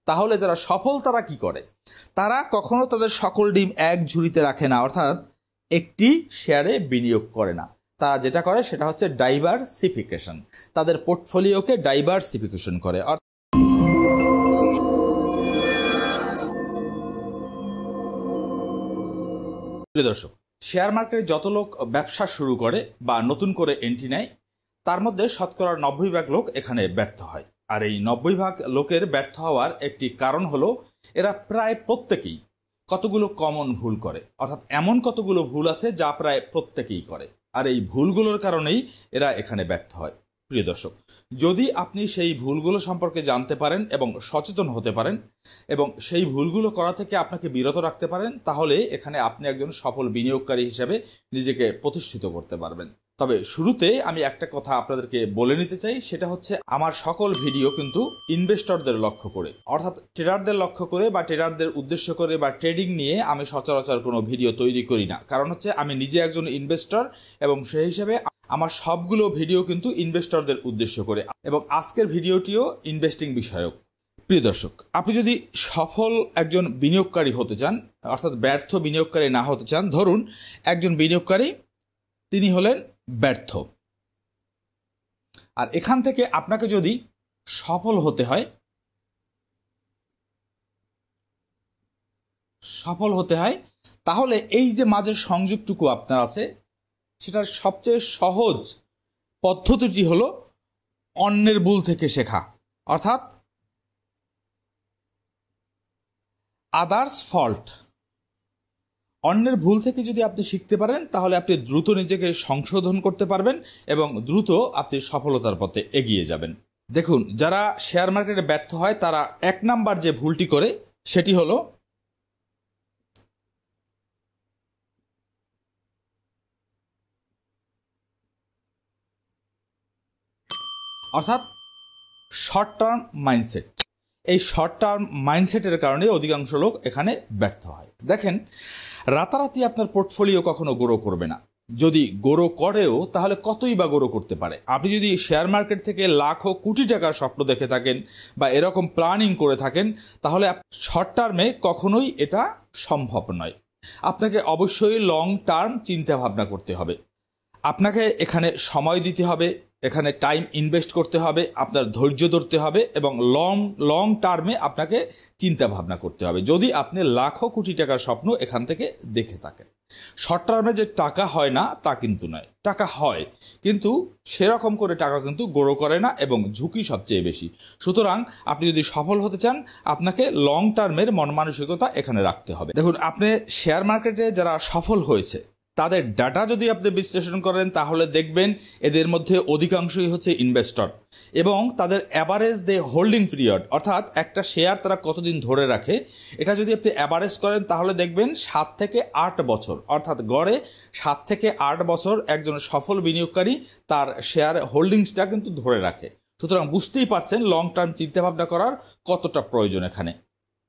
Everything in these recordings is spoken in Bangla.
তাহলে যারা সফল তারা কি করে? তারা কখনো তাদের সকল ডিম এক ঝুড়িতে রাখে না, অর্থাৎ একটি শেয়ারে বিনিয়োগ করে না। তারা যেটা করে সেটা হচ্ছে ডাইভার্সিফিকেশন, তাদের পোর্টফোলিওকে ডাইভার্সিফিকেশন করে। দর্শক, শেয়ার মার্কেটে যত লোক ব্যবসা শুরু করে বা নতুন করে এন্ট্রি নেয়, তার মধ্যে শতকরা 90% লোক এখানে ব্যর্থ হয়। আর এই 90% লোকের ব্যর্থ হওয়ার একটি কারণ হলো এরা প্রায় প্রত্যেকেই কতগুলো কমন ভুল করে, অর্থাৎ এমন কতগুলো ভুল আছে যা প্রায় প্রত্যেকেই করে। আর এই ভুলগুলোর কারণেই এরা এখানে ব্যর্থ হয়। প্রিয় দর্শক, যদি আপনি সেই ভুলগুলো সম্পর্কে জানতে পারেন এবং সচেতন হতে পারেন এবং সেই ভুলগুলো করা থেকে আপনাকে বিরত রাখতে পারেন, তাহলে এখানে আপনি একজন সফল বিনিয়োগকারী হিসেবে নিজেকে প্রতিষ্ঠিত করতে পারবেন। তবে শুরুতে আমি একটা কথা আপনাদেরকে বলে নিতে চাই, সেটা হচ্ছে আমার সকল ভিডিও কিন্তু ইনভেস্টরদের লক্ষ্য করে, অর্থাৎ ট্রেডারদের লক্ষ্য করে বা ট্রেডারদের উদ্দেশ্য করে বা ট্রেডিং নিয়ে আমি সচরাচর কোনো ভিডিও তৈরি করি না। কারণ হচ্ছে আমি নিজে একজন ইনভেস্টর এবং সেই হিসেবে আমার সবগুলো ভিডিও কিন্তু ইনভেস্টরদের উদ্দেশ্য করে, এবং আজকের ভিডিওটিও ইনভেস্টিং বিষয়ক। প্রিয় দর্শক, আপনি যদি সফল একজন বিনিয়োগকারী হতে চান, অর্থাৎ ব্যর্থ বিনিয়োগকারী না হতে চান, ধরুন একজন বিনিয়োগকারী তিনি হলেন ব্যর্থ, আর এখান থেকে আপনাকে যদি সফল হতে হয় তাহলে এই যে মাঝের সংযোগটুকু আপনার আছে, সেটার সবচেয়ে সহজ পদ্ধতিটি হলো অন্যের ভুল থেকে শেখা, অর্থাৎ আদার্স ফল্ট। অন্যের ভুল থেকে যদি আপনি শিখতে পারেন, তাহলে আপনি দ্রুত নিজেকে সংশোধন করতে পারবেন এবং দ্রুত আপনি সফলতার পথে এগিয়ে যাবেন। দেখুন, যারা শেয়ার মার্কেটে ব্যর্থ হয় তারা 1 নাম্বার যে ভুলটি করে সেটি হলো অর্থাৎ শর্ট টার্ম মাইন্ডসেট। এই শর্ট টার্ম মাইন্ডসেটের কারণে অধিকাংশ লোক এখানে ব্যর্থ হয়। দেখেন, রাতারাতি আপনার পোর্টফোলিও কখনো গ্রো করবে না। যদি গ্রো করেও তাহলে কতই বা গ্রো করতে পারে। আপনি যদি শেয়ার মার্কেট থেকে লাখো কোটি টাকার স্বপ্ন দেখে থাকেন বা এরকম প্ল্যানিং করে থাকেন, তাহলে শর্ট টার্মে কখনোই এটা সম্ভব নয়। আপনাকে অবশ্যই লং টার্ম চিন্তা ভাবনা করতে হবে। আপনাকে এখানে সময় দিতে হবে, এখানে টাইম ইনভেস্ট করতে হবে, আপনার ধৈর্য ধরতে হবে এবং লং টার্মে আপনাকে চিন্তা ভাবনা করতে হবে। যদি আপনি লাখো কোটি টাকার স্বপ্ন এখান থেকে দেখে থাকেন, শর্ট টার্মে যে টাকা হয় না তা কিন্তু নয়, টাকা হয়, কিন্তু সেরকম করে টাকা কিন্তু গ্রো করে না এবং ঝুঁকি সবচেয়ে বেশি। সুতরাং আপনি যদি সফল হতে চান, আপনাকে লং টার্মের মন মানসিকতা এখানে রাখতে হবে। দেখুন, আপনি শেয়ার মার্কেটে যারা সফল হয়েছে তাদের ডাটা যদি আপনি বিশ্লেষণ করেন, তাহলে দেখবেন এদের মধ্যে অধিকাংশই হচ্ছে ইনভেস্টর, এবং তাদের অ্যাভারেজ দে হোল্ডিং পিরিয়ড, অর্থাৎ একটা শেয়ার তারা কতদিন ধরে রাখে, এটা যদি আপনি অ্যাভারেজ করেন তাহলে দেখবেন 7 থেকে 8 বছর, অর্থাৎ গড়ে 7 থেকে 8 বছর একজন সফল বিনিয়োগকারী তার শেয়ার হোল্ডিংসটা কিন্তু ধরে রাখে। সুতরাং বুঝতেই পারছেন লং টার্ম চিন্তাভাবনা করার কতটা প্রয়োজন এখানে।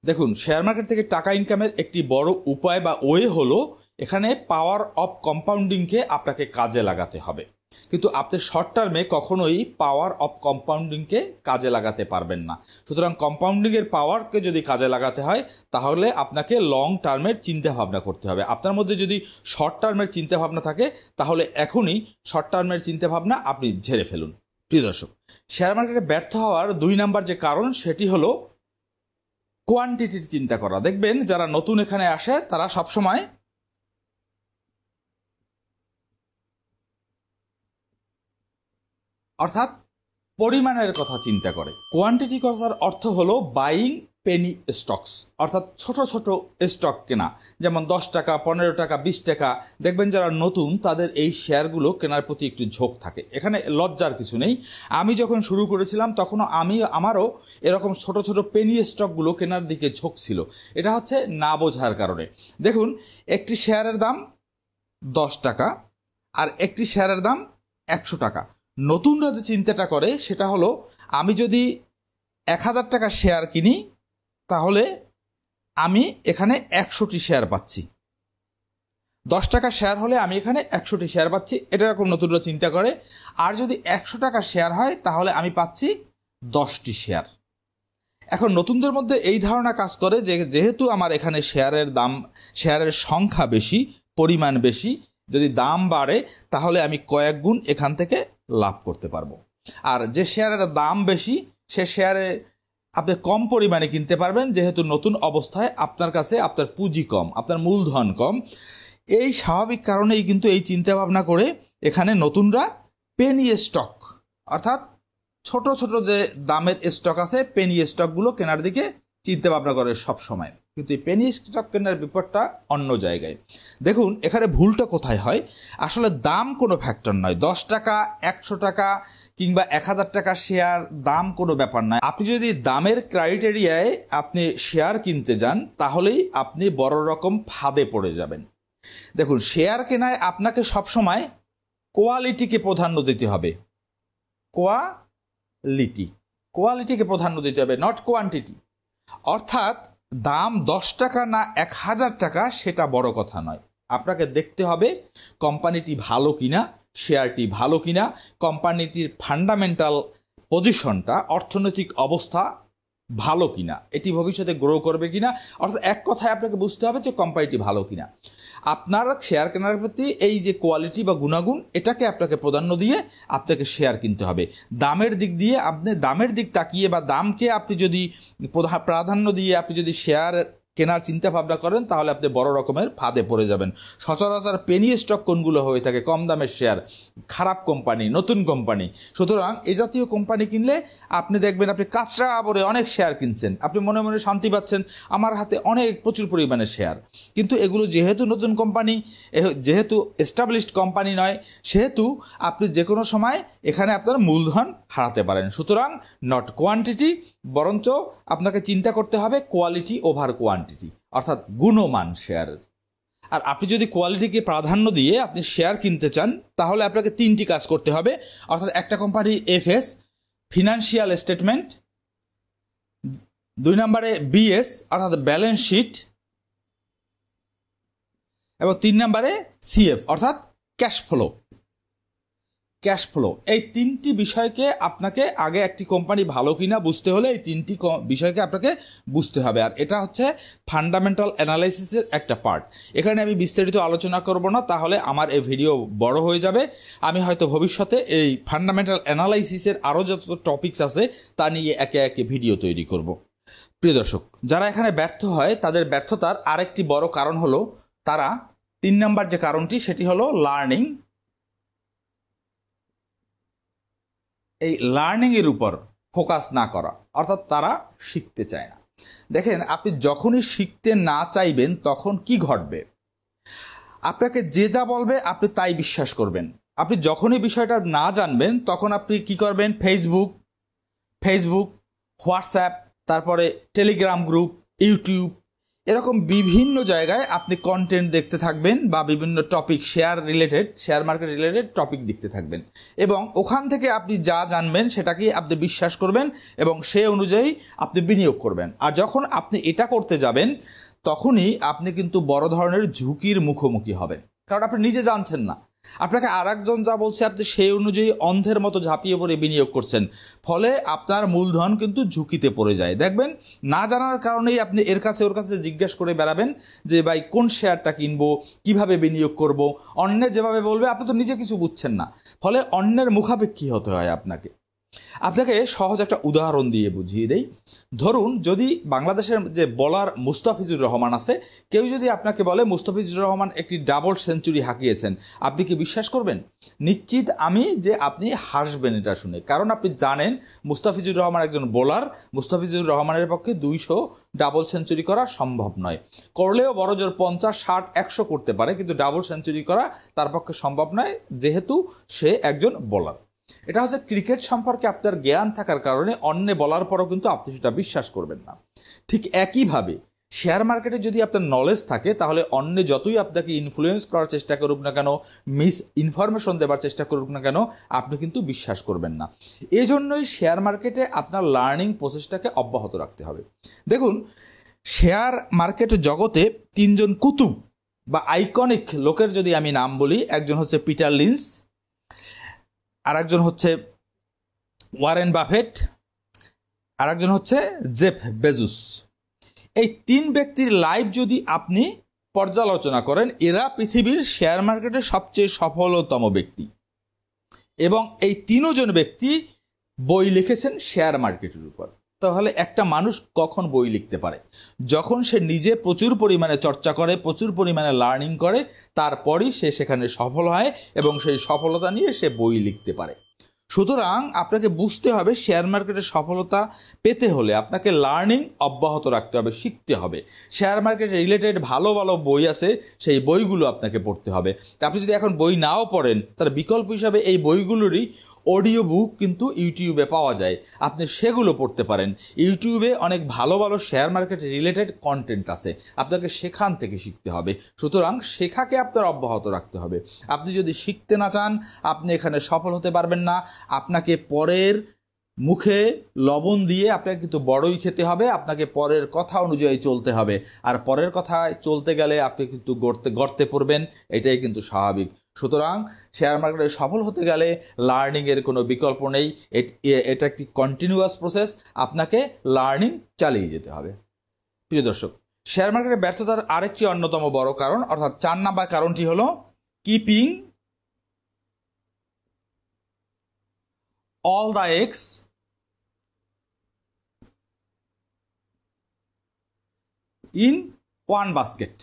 দেখুন, শেয়ার মার্কেট থেকে টাকা ইনকামের একটি বড় উপায় বা ওয়ে হলো এখানে পাওয়ার অফ কম্পাউন্ডিংকে আপনাকে কাজে লাগাতে হবে। কিন্তু আপনি শর্ট টার্মে কখনোই পাওয়ার অফ কম্পাউন্ডিংকে কাজে লাগাতে পারবেন না। সুতরাং কম্পাউন্ডিংয়ের পাওয়ারকে যদি কাজে লাগাতে হয়, তাহলে আপনাকে লং টার্মের চিন্তাভাবনা করতে হবে। আপনার মধ্যে যদি শর্ট টার্মের চিন্তাভাবনা থাকে, তাহলে এখনই শর্ট টার্মের চিন্তাভাবনা আপনি ঝেড়ে ফেলুন। প্রিয় দর্শক, শেয়ার মার্কেটে ব্যর্থ হওয়ার 2 নাম্বার যে কারণ সেটি হলো কোয়ান্টিটির চিন্তা করা। দেখবেন যারা নতুন এখানে আসে তারা সবসময় অর্থাৎ পরিমাণের কথা চিন্তা করে। কোয়ান্টিটি কথার অর্থ হলো বাইং পেনি স্টকস, অর্থাৎ ছোট ছোট স্টক কেনা, যেমন 10 টাকা, 15 টাকা, 20 টাকা। দেখবেন যারা নতুন তাদের এই শেয়ারগুলো কেনার প্রতি একটু ঝোঁক থাকে। এখানে লজ্জার কিছু নেই। আমি যখন শুরু করেছিলাম তখনও আমারও এরকম ছোট ছোট পেনি স্টকগুলো কেনার দিকে ঝোঁক ছিল। এটা হচ্ছে না বোঝার কারণে। দেখুন, একটি শেয়ারের দাম 10 টাকা আর একটি শেয়ারের দাম 100 টাকা। নতুনরা যে চিন্তাটা করে সেটা হলো, আমি যদি 1000 টাকার শেয়ার কিনি তাহলে আমি এখানে 100টি শেয়ার পাচ্ছি। 10 টাকার শেয়ার হলে আমি এখানে 100টি শেয়ার পাচ্ছি, এটা এরকম নতুনরা চিন্তা করে। আর যদি 100 টাকার শেয়ার হয় তাহলে আমি পাচ্ছি 10টি শেয়ার। এখন নতুনদের মধ্যে এই ধারণা কাজ করে যে যেহেতু আমার এখানে শেয়ারের সংখ্যা বেশি, পরিমাণ বেশি, যদি দাম বাড়ে তাহলে আমি কয়েক গুণ এখান থেকে লাভ করতে পারবো। আর যে শেয়ারের দাম বেশি সে শেয়ারে আপনি কম পরিমাণে কিনতে পারবেন, যেহেতু নতুন অবস্থায় আপনার কাছে আপনার পুঁজি কম, আপনার মূলধন কম। এই স্বাভাবিক কারণেই কিন্তু এই চিন্তা ভাবনা করে এখানে নতুনরা পেনি স্টক অর্থাৎ ছোট ছোট যে দামের স্টক আছে পেনি স্টকগুলো কেনার দিকে চিন্তা ভাবনা করে সব সময়। কিন্তু এই পেনি স্টক কেনার ব্যাপারটা অন্য জায়গায়। দেখুন এখানে ভুলটা কোথায় হয়, আসলে দাম কোনো ফ্যাক্টর নয়। 10 টাকা, 100 টাকা কিংবা 1000 টাকা শেয়ার দাম কোনো ব্যাপার নয়। আপনি যদি দামের ক্রাইটেরিয়ায় আপনি শেয়ার কিনতে যান তাহলেই আপনি বড় রকম ফাঁদে পড়ে যাবেন। দেখুন শেয়ার কেনায় আপনাকে সবসময় কোয়ালিটিকে প্রাধান্য দিতে হবে। কোয়ালিটিকে প্রাধান্য দিতে হবে, নট কোয়ান্টিটি। অর্থাৎ দাম 10 টাকা না 1000 টাকা সেটা বড় কথা নয়। আপনাকে দেখতে হবে কোম্পানিটি ভালো কিনা, শেয়ারটি ভালো কিনা, কোম্পানিটির ফান্ডামেন্টাল পজিশনটা, অর্থনৈতিক অবস্থা ভালো কিনা, এটি ভবিষ্যতে গ্রো করবে কিনা। অর্থাৎ এক কথায় আপনাকে বুঝতে হবে যে কোম্পানিটি ভালো কিনা। আপনার শেয়ার কেনার প্রতি এই যে কোয়ালিটি বা গুণাগুণ, এটাকে আপনাকে প্রাধান্য দিয়ে আপনাকে শেয়ার কিনতে হবে। দামের দিক দিয়ে আপনি দামের দিক তাকিয়ে বা দামকে আপনি যদি প্রাধান্য দিয়ে আপনি যদি শেয়ার কেনার চিন্তা ভাবনা করেন তাহলে আপনি বড় রকমের ফাঁদে পড়ে যাবেন। সচরাচর পেনি স্টক কোনগুলো হয়ে থাকে, কম দামের শেয়ার, খারাপ কোম্পানি, নতুন কোম্পানি। সুতরাং এই জাতীয় কোম্পানি কিনলে আপনি দেখবেন আপনি কাঁচরা আবরে অনেক শেয়ার কিনছেন, আপনি মনে মনে শান্তি পাচ্ছেন আমার হাতে প্রচুর পরিমাণে শেয়ার। কিন্তু এগুলো যেহেতু নতুন কোম্পানি, যেহেতু এস্টাবলিশড কোম্পানি নয়, সেহেতু আপনি যে কোনো সময় এখানে আপনার মূলধন হারাতে পারেন। সুতরাং নট কোয়ান্টিটি, বরঞ্চ আপনাকে চিন্তা করতে হবে কোয়ালিটি ওভার কোয়ান্টিটি, অর্থাৎ গুণমান শেয়ারের। আর আপনি যদি কোয়ালিটিকে প্রাধান্য দিয়ে আপনি শেয়ার কিনতে চান তাহলে আপনাকে 3টি কাজ করতে হবে। অর্থাৎ একটা কোম্পানি এফএস, ফিনান্সিয়াল স্টেটমেন্ট, 2 নম্বরে বিএস অর্থাৎ ব্যালেন্স শিট, এবং 3 নম্বরে সিএফ অর্থাৎ ক্যাশ ফ্লো। এই 3টি বিষয়কে আপনাকে আগে একটি কোম্পানি ভালো কিনা বুঝতে হলে এই 3টি বিষয়কে আপনাকে বুঝতে হবে। আর এটা হচ্ছে ফান্ডামেন্টাল অ্যানালাইসিসের একটা পার্ট। এখানে আমি বিস্তারিত আলোচনা করব না, তাহলে আমার এই ভিডিও বড় হয়ে যাবে। আমি হয়তো ভবিষ্যতে এই ফান্ডামেন্টাল অ্যানালাইসিসের আরও যত টপিকস আছে তা নিয়ে একে একে ভিডিও তৈরি করব। প্রিয় দর্শক, যারা এখানে ব্যর্থ হয় তাদের ব্যর্থতার আরেকটি বড় কারণ হলো তারা 3 নম্বর যে কারণটি সেটি হলো লার্নিং। এই লার্নিংয়ের উপর ফোকাস না করা, অর্থাৎ তারা শিখতে চায় না। দেখেন আপনি যখনই শিখতে না চাইবেন তখন কি ঘটবে, আপনাকে যে যা বলবে আপনি তাই বিশ্বাস করবেন। আপনি যখনই বিষয়টা না জানবেন তখন আপনি কি করবেন, ফেসবুক, হোয়াটসঅ্যাপ, তারপরে টেলিগ্রাম গ্রুপ, ইউটিউব, এরকম বিভিন্ন জায়গায় আপনি কন্টেন্ট দেখতে থাকবেন বা বিভিন্ন topic share market related topic দেখতে থাকবেন, এবং ওখান থেকে আপনি যা জানবেন সেটাকে আপনি বিশ্বাস করবেন এবং সে অনুযায়ী আপনি বিনিয়োগ করবেন। আর যখন আপনি এটা করতে যাবেন তখনই আপনি কিন্তু বড় ধরনের ঝুঁকির মুখোমুখি হবেন, কারণ আপনি নিজে জানছেন না। আপনাকে আরেকজন যা বলছে আপনি সেই অনুযায়ী অন্ধের মতো ঝাঁপিয়ে পড়ে বিনিয়োগ করছেন, ফলে আপনার মূলধন কিন্তু ঝুঁকিতে পড়ে যায়। দেখবেন না জানার কারণেই আপনি এর কাছে ওর কাছে জিজ্ঞেস করে বেড়াবেন যে ভাই কোন শেয়ারটা কিনবো, কিভাবে বিনিয়োগ করব। অন্যে যেভাবে বলবে আপনি তো নিজে কিছু বুঝছেন না, ফলে অন্যের মুখাপেক্ষী হতে হয় আপনাকে সহজ একটা উদাহরণ দিয়ে বুঝিয়ে দেই। ধরুন যদি বাংলাদেশের যে বোলার মুস্তাফিজুর রহমান আছে, কেউ যদি আপনাকে বলে মুস্তাফিজুর রহমান একটি ডাবল সেঞ্চুরি হাঁকিয়েছেন, আপনি কি বিশ্বাস করবেন? নিশ্চিত আমি যে আপনি হাসবেন এটা শুনে, কারণ আপনি জানেন মুস্তাফিজুর রহমান একজন বোলার। মুস্তাফিজুর রহমানের পক্ষে 200 ডাবল সেঞ্চুরি করা সম্ভব নয়, করলেও বড় জোর 50, 60, 100 করতে পারে, কিন্তু ডাবল সেঞ্চুরি করা তার পক্ষে সম্ভব নয়, যেহেতু সে একজন বোলার। এটা হচ্ছে ক্রিকেট সম্পর্কে আপনার জ্ঞান থাকার কারণে অন্য বলার পরও কিন্তু আপনি সেটা বিশ্বাস করবেন না। ঠিক একইভাবে শেয়ার মার্কেটে যদি আপনার নলেজ থাকে তাহলে অন্য যতই আপনাকে ইনফ্লুয়েন্স করার চেষ্টা করুক না কেন, মিস ইনফরমেশন দেওয়ার চেষ্টা করুক না কেন, আপনি কিন্তু বিশ্বাস করবেন না। এই জন্যই শেয়ার মার্কেটে আপনার লার্নিং প্রসেসটাকে অব্যাহত রাখতে হবে। দেখুন শেয়ার মার্কেট জগতে 3 জন কুতুব বা আইকনিক লোকের যদি আমি নাম বলি, একজন হচ্ছে পিটার লিঞ্চ, আর একজন হচ্ছে ওয়ারেন বাফেট, আর একজন হচ্ছে জেফ বেজোস। এই 3 ব্যক্তির লাইভ যদি আপনি পর্যালোচনা করেন, এরা পৃথিবীর শেয়ার মার্কেটের সবচেয়ে সফলতম ব্যক্তি এবং এই 3 জন ব্যক্তি বই লিখেছেন শেয়ার মার্কেটের উপর। তাহলে একটা মানুষ কখন বই লিখতে পারে? যখন সে নিজে প্রচুর পরিমাণে চর্চা করে, প্রচুর পরিমাণে লার্নিং করে, তারপরই সে সেখানে সফল হয় এবং সেই সফলতা নিয়ে সে বই লিখতে পারে। সুতরাং আপনাকে বুঝতে হবে শেয়ার মার্কেটের সফলতা পেতে হলে আপনাকে লার্নিং অব্যাহত রাখতে হবে, শিখতে হবে। শেয়ার মার্কেট রিলেটেড ভালো ভালো বই আছে, সেই বইগুলো আপনাকে পড়তে হবে। আপনি যদি এখন বই নাও পড়েন, তার বিকল্প হিসাবে এই বইগুলোরই অডিও বুক কিন্তু ইউটিউবে পাওয়া যায়, আপনি সেগুলো পড়তে পারেন। ইউটিউবে অনেক ভালো ভালো শেয়ার মার্কেট রিলেটেড কন্টেন্ট আছে, আপনাকে সেখান থেকে শিখতে হবে। সুতরাং শেখাকে আপনার অব্যাহত রাখতে হবে। আপনি যদি শিখতে না চান, আপনি এখানে সফল হতে পারবেন না। আপনাকে পরের মুখে লবণ দিয়ে আপনাকে কিন্তু বড়ই খেতে হবে, আপনাকে পরের কথা অনুযায়ী চলতে হবে। আর পরের কথায় চলতে গেলে আপনি কিন্তু গর্তে পড়বেন, এটাই কিন্তু স্বাভাবিক। সুতরাং শেয়ার মার্কেটে সফল হতে গেলে লার্নিংয়ের কোনো বিকল্প নেই, এটা একটি কন্টিনিউয়াস প্রসেস, আপনাকে লার্নিং চালিয়ে যেতে হবে। প্রিয় দর্শক, শেয়ার মার্কেটের ব্যর্থতার আরেকটি অন্যতম বড় কারণ, অর্থাৎ 4 নাম্বার কারণটি হলো keeping all the eggs in one basket।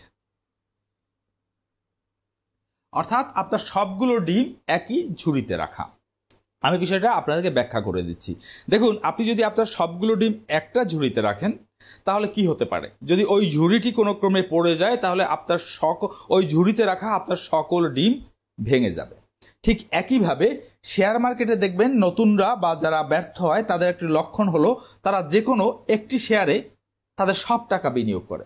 অর্থাৎ আপনার সবগুলো ডিম একই ঝুড়িতে রাখা। আমি বিষয়টা আপনাদেরকে ব্যাখ্যা করে দিচ্ছি। দেখুন, আপনি যদি আপনার সবগুলো ডিম একটা ঝুড়িতে রাখেন, তাহলে কি হতে পারে? যদি ওই ঝুড়িটি কোনো ক্রমে পড়ে যায়, তাহলে আপনার ওই ঝুড়িতে রাখা আপনার সকল ডিম ভেঙে যাবে। ঠিক একইভাবে শেয়ার মার্কেটে দেখবেন নতুনরা বা যারা ব্যর্থ হয়, তাদের একটি লক্ষণ হলো তারা যে কোনো একটি শেয়ারে তাদের সব টাকা বিনিয়োগ করে।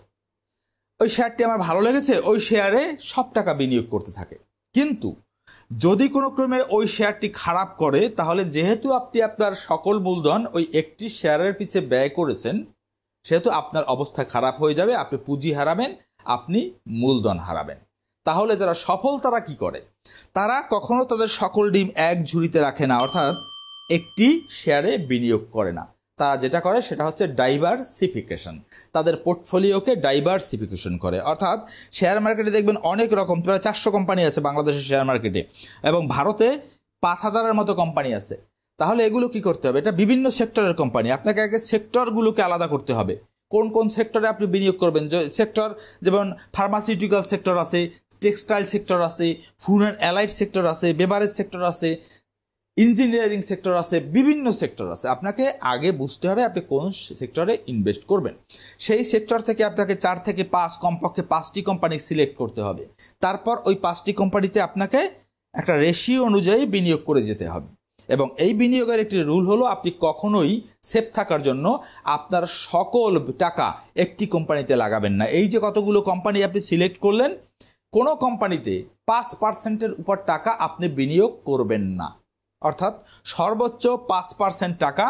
ওই শেয়ারটি আমার ভালো লেগেছে, ওই শেয়ারে সব টাকা বিনিয়োগ করতে থাকে। কিন্তু যদি কোনো ক্রমে ওই শেয়ারটি খারাপ করে, তাহলে যেহেতু আপনি আপনার সকল মূলধন ওই একটি শেয়ারের পিছে ব্যয় করেছেন, সেহেতু আপনার অবস্থা খারাপ হয়ে যাবে, আপনি পুঁজি হারাবেন, আপনি মূলধন হারাবেন। তাহলে যারা সফল তারা কি করে? তারা কখনো তাদের সকল ডিম এক ঝুড়িতে রাখে না, অর্থাৎ একটি শেয়ারে বিনিয়োগ করে না। তারা যেটা করে সেটা হচ্ছে ডাইভার্সিফিকেশন, তাদের পোর্টফোলিওকে ডাইভার্সিফিকেশন করে। অর্থাৎ শেয়ার মার্কেটে দেখবেন অনেক রকম, প্রায় 400 কোম্পানি আছে বাংলাদেশের শেয়ার মার্কেটে, এবং ভারতে 5000-এর মতো কোম্পানি আছে। তাহলে এগুলো কি করতে হবে? এটা বিভিন্ন সেক্টরের কোম্পানি, আপনাকে আগে সেক্টরগুলোকে আলাদা করতে হবে। কোন কোন সেক্টরে আপনি বিনিয়োগ করবেন? সেক্টর যেমন ফার্মাসিউটিক্যাল সেক্টর আছে, টেক্সটাইল সেক্টর আছে, ফুড অ্যান্ড অ্যালাইড সেক্টর আছে, বেভারেজ সেক্টর আছে, ইঞ্জিনিয়ারিং সেক্টর আছে, বিভিন্ন সেক্টর আছে। আপনাকে আগে বুঝতে হবে আপনি কোন সেক্টরে ইনভেস্ট করবেন। সেই সেক্টর থেকে আপনাকে 4 থেকে 5, কমপক্ষে 5টি কোম্পানি সিলেক্ট করতে হবে। তারপর ওই 5টি কোম্পানিতে আপনাকে একটা রেশিও অনুযায়ী বিনিয়োগ করে যেতে হবে। এবং এই বিনিয়োগের একটি রুল হলো, আপনি কখনোই সেফ থাকার জন্য আপনার সকল টাকা একটি কোম্পানিতে লাগাবেন না। এই যে কতগুলো কোম্পানি আপনি সিলেক্ট করলেন, কোনো কোম্পানিতে 5%-এর উপর টাকা আপনি বিনিয়োগ করবেন না। অর্থাৎ সর্বোচ্চ 5% টাকা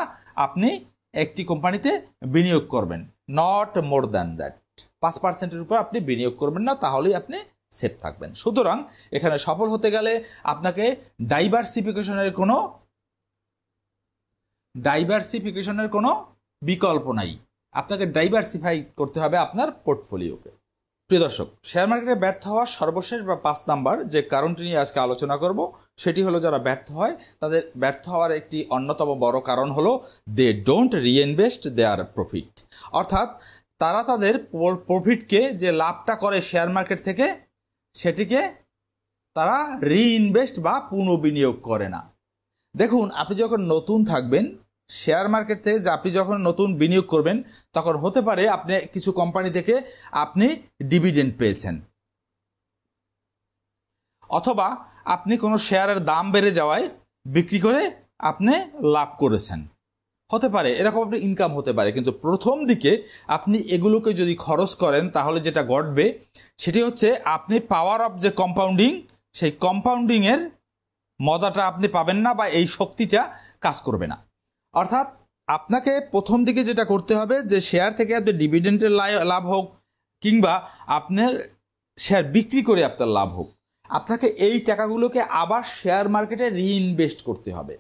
আপনি একটি কোম্পানিতে বিনিয়োগ করবেন, নট মোর দ্যান দ্যাট। 5%-এর উপর আপনি বিনিয়োগ করবেন না, তাহলেই আপনি সেফ থাকবেন। সুতরাং এখানে সফল হতে গেলে আপনাকে ডাইভার্সিফিকেশনের কোনো বিকল্প নাই, আপনাকে ডাইভার্সিফাই করতে হবে আপনার পোর্টফোলিওকে। প্রিয় দর্শক, শেয়ার মার্কেটে ব্যর্থ হওয়ার সর্বশেষ বা 5 নাম্বার যে কারণটি নিয়ে আজকে আলোচনা করব, সেটি হলো যারা ব্যর্থ হয় তাদের ব্যর্থ হওয়ার একটি অন্যতম বড় কারণ হলো they don't reinvest their profit. অর্থাৎ তারা তাদের প্রফিটকে, যে লাভটা করে শেয়ার মার্কেট থেকে, সেটিকে তারা রিইনভেস্ট বা পুনঃবিনিয়োগ করে না। দেখুন, আপনি যখন নতুন থাকবেন শেয়ার মার্কেট থেকে, যে আপনি যখন নতুন বিনিয়োগ করবেন, তখন হতে পারে আপনি কিছু কোম্পানি থেকে আপনি ডিভিডেন্ড পেয়েছেন, অথবা আপনি কোনো শেয়ারের দাম বেড়ে যাওয়ায় বিক্রি করে আপনি লাভ করেছেন, হতে পারে এরকম আপনি ইনকাম হতে পারে। কিন্তু প্রথম দিকে আপনি এগুলোকে যদি খরচ করেন, তাহলে যেটা ঘটবে সেটি হচ্ছে আপনি পাওয়ার অফ যে কম্পাউন্ডিং, সেই কম্পাউন্ডিংয়ের মজাটা আপনি পাবেন না, বা এই শক্তিটা কাজ করবে না। অর্থাৎ আপনাকে প্রথম দিকে যেটা করতে হবে, যে শেয়ার থেকে আপনি ডিভিডেন্ডের লাভ হোক, কিংবা আপনার শেয়ার বিক্রি করে আপনার লাভ হোক, আপনাকে এই টাকাগুলোকে আবার শেয়ার মার্কেটে রিইনভেস্ট করতে হবে।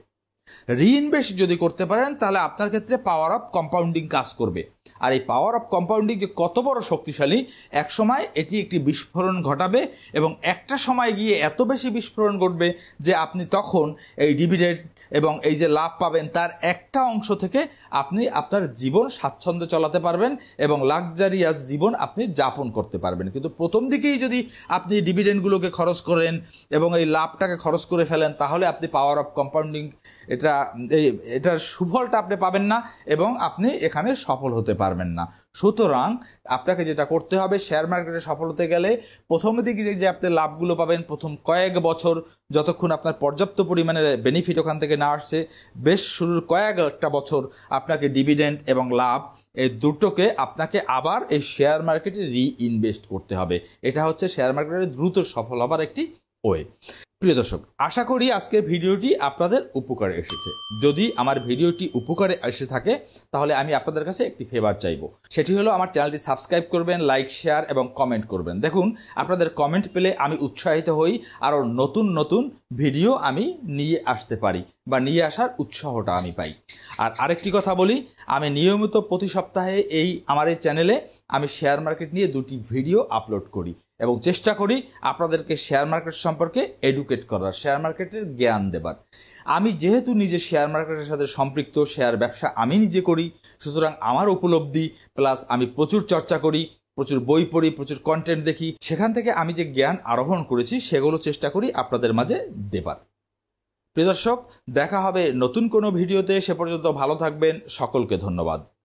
রিইনভেস্ট যদি করতে পারেন তাহলে আপনার ক্ষেত্রে পাওয়ার অফ কম্পাউন্ডিং কাজ করবে। আর এই পাওয়ার অফ কম্পাউন্ডিং যে কত বড় শক্তিশালী, এক সময় এটি একটি বিস্ফোরণ ঘটাবে এবং একটা সময় গিয়ে এত বেশি বিস্ফোরণ ঘটবে যে আপনি তখন এই ডিভিডেন্ড এবং এই যে লাভ পাবেন তার একটা অংশ থেকে আপনি আপনার জীবন স্বাচ্ছন্দ্যে চালাতে পারবেন এবং লাক্সারিয়াস জীবন আপনি যাপন করতে পারবেন। কিন্তু প্রথম দিকেই যদি আপনি ডিভিডেন্ডগুলোকে খরচ করেন এবং এই লাভটাকে খরচ করে ফেলেন তাহলে আপনি পাওয়ার অফ কম্পাউন্ডিং এটার সুফলটা আপনি পাবেন না এবং আপনি এখানে সফল হতে পারবেন না। সুতরাং আপনাকে যেটা করতে হবে, শেয়ার মার্কেটে সফল হতে গেলে প্রথম দিকে যে আপনি লাভগুলো পাবেন প্রথম কয়েক বছর, যতক্ষণ আপনার পর্যাপ্ত পরিমাণে বেনিফিট ওখান থেকে না আসছে, বেশ শুরুর কয়েকটা বছর আপনাকে ডিভিডেন্ড এবং লাভ এই দুটোকে আপনাকে আবার এই শেয়ার মার্কেটে রিইনভেস্ট করতে হবে। এটা হচ্ছে শেয়ার মার্কেটে দ্রুত সফল হবার একটি ওয়ে। প্রিয় দর্শক, আশা করি আজকের ভিডিওটি আপনাদের উপকারে এসেছে। যদি আমার ভিডিওটি উপকারে এসে থাকে তাহলে আমি আপনাদের কাছে একটি ফেভার চাইবো, সেটি হলো আমার চ্যানেলটি সাবস্ক্রাইব করবেন, লাইক, শেয়ার এবং কমেন্ট করবেন। দেখুন, আপনাদের কমেন্ট পেলে আমি উৎসাহিত হই, আরও নতুন নতুন ভিডিও আমি নিয়ে আসতে পারি বা নিয়ে আসার উৎসাহটা আমি পাই। আর আরেকটি কথা বলি, আমি নিয়মিত প্রতি সপ্তাহে আমার এই চ্যানেলে আমি শেয়ার মার্কেট নিয়ে 2টি ভিডিও আপলোড করি এবং চেষ্টা করি আপনাদেরকে শেয়ার মার্কেট সম্পর্কে এডুকেট করার, শেয়ার মার্কেটের জ্ঞান দেবার। আমি যেহেতু নিজে শেয়ার মার্কেটের সাথে সম্পৃক্ত, শেয়ার ব্যবসা আমি নিজে করি, সুতরাং আমার উপলব্ধি প্লাস আমি প্রচুর চর্চা করি, প্রচুর বই পড়ি, প্রচুর কন্টেন্ট দেখি, সেখান থেকে আমি যে জ্ঞান আরোহণ করেছি সেগুলো চেষ্টা করি আপনাদের মাঝে দেবার। প্রিয় দর্শক, দেখা হবে নতুন কোনো ভিডিওতে। সে পর্যন্ত ভালো থাকবেন। সকলকে ধন্যবাদ।